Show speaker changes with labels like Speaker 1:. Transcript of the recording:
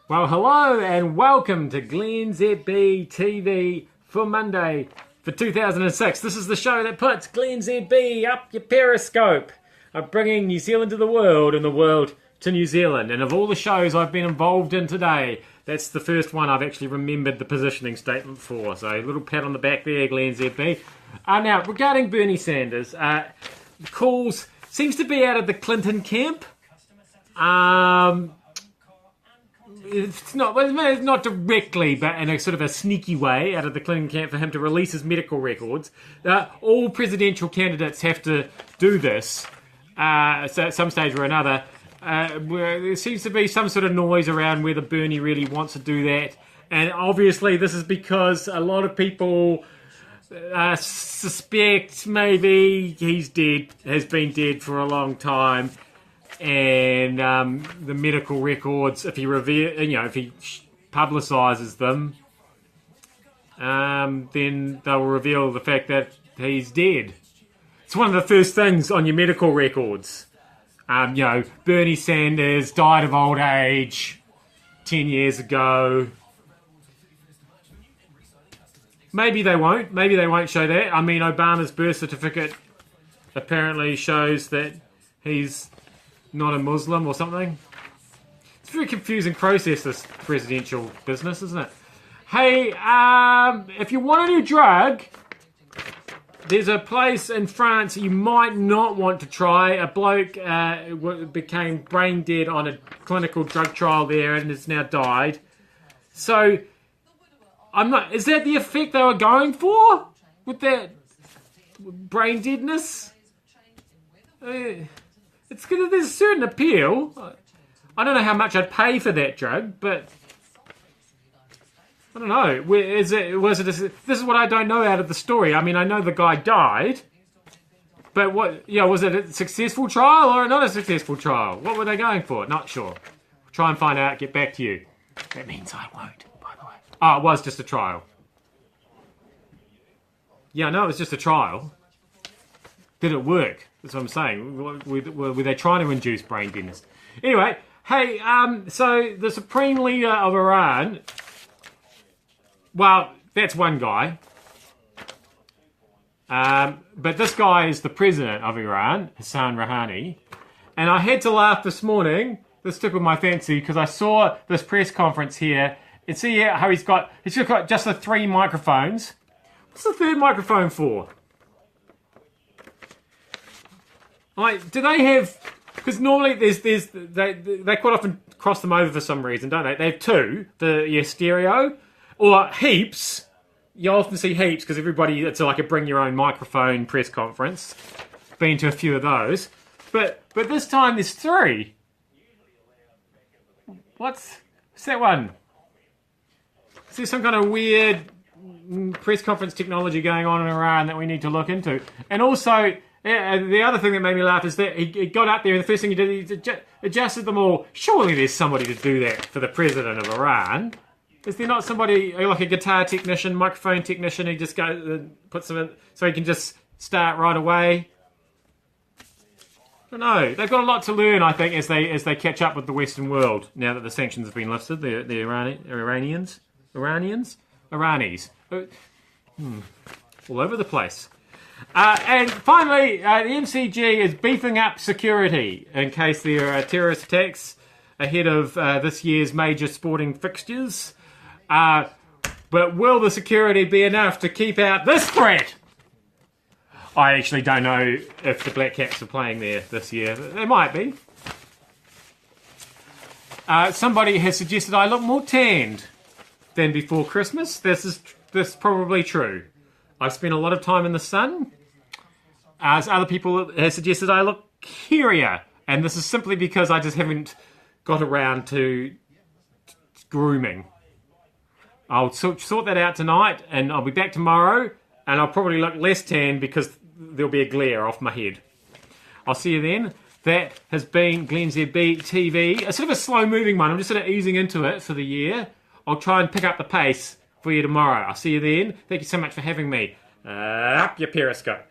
Speaker 1: Well, hello and welcome to glennzb TV for Monday for 2006. This is the show that puts glennzb up your Periscope. I'm bringing New Zealand to the world and the world to New Zealand. And of all the shows I've been involved in today, that's the first one I've actually remembered the positioning statement for. So a little pat on the back there, glennzb. Now, regarding Bernie Sanders, calls seems to be out of the Clinton camp. It's not directly, but in a sort of a sneaky way out of the Clinton camp for him to release his medical records. All presidential candidates have to do this so at some stage or another. There seems to be some sort of noise around whether Bernie really wants to do that. And obviously this is because a lot of people suspect maybe he's dead, has been dead for a long time. And the medical records, if he publicises them, then they'll reveal the fact that he's dead. It's one of the first things on your medical records. Bernie Sanders died of old age 10 years ago. Maybe they won't. Maybe they won't show that. I mean, Obama's birth certificate apparently shows that he's not a Muslim or something. It's a very confusing process, this presidential business, isn't it? Hey, if you want a new drug, there's a place in France you might not want to try. A bloke became brain dead on a clinical drug trial there and has now died. So, is that the effect they were going for? With that brain deadness? There's a certain appeal. I don't know how much I'd pay for that drug, but I don't know. This is what I don't know out of the story. I mean, I know the guy died, but was it a successful trial or not a successful trial? What were they going for? Not sure. Try and find out. Get back to you. That means I won't, by the way. Oh, it was just a trial. Yeah, no, it was just a trial. Did it work? That's what I'm saying. Were they trying to induce brain deadness? Anyway, hey, so the Supreme Leader of Iran, well, that's one guy. But this guy is the president of Iran, Hassan Rouhani. And I had to laugh this morning. This tickled my fancy because I saw this press conference here. And see how he's got just the 3 microphones. What's the 3rd microphone for? Like, do they have? Because normally they quite often cross them over for some reason, don't they? They have 2 for your stereo, or heaps. You often see heaps because it's like a bring your own microphone press conference. Been to a few of those, but this time there's 3. What's that one? Is there some kind of weird press conference technology going on in Iran that we need to look into? And also, the other thing that made me laugh is that he got up there and the first thing he did, he adjusted them all. Surely there's somebody to do that for the president of Iran. Is there not somebody, like a guitar technician, microphone technician, who just goes and puts them in so he can just start right away? I don't know. They've got a lot to learn, I think, as they catch up with the Western world now that the sanctions have been lifted. The Iranians? All over the place. And finally, the MCG is beefing up security in case there are terrorist attacks ahead of this year's major sporting fixtures. But will the security be enough to keep out this threat? I actually don't know if the Black Caps are playing there this year. They might be. Somebody has suggested I look more tanned than before Christmas. This is probably true. I've spent a lot of time in the sun. As other people have suggested, I look hairier. And this is simply because I just haven't got around to grooming. I'll sort that out tonight, and I'll be back tomorrow, and I'll probably look less tan because there'll be a glare off my head. I'll see you then. That has been glennzb TV. A sort of a slow-moving one. I'm just sort of easing into it for the year. I'll try and pick up the pace for you tomorrow. I'll see you then. Thank you so much for having me. Up your Periscope.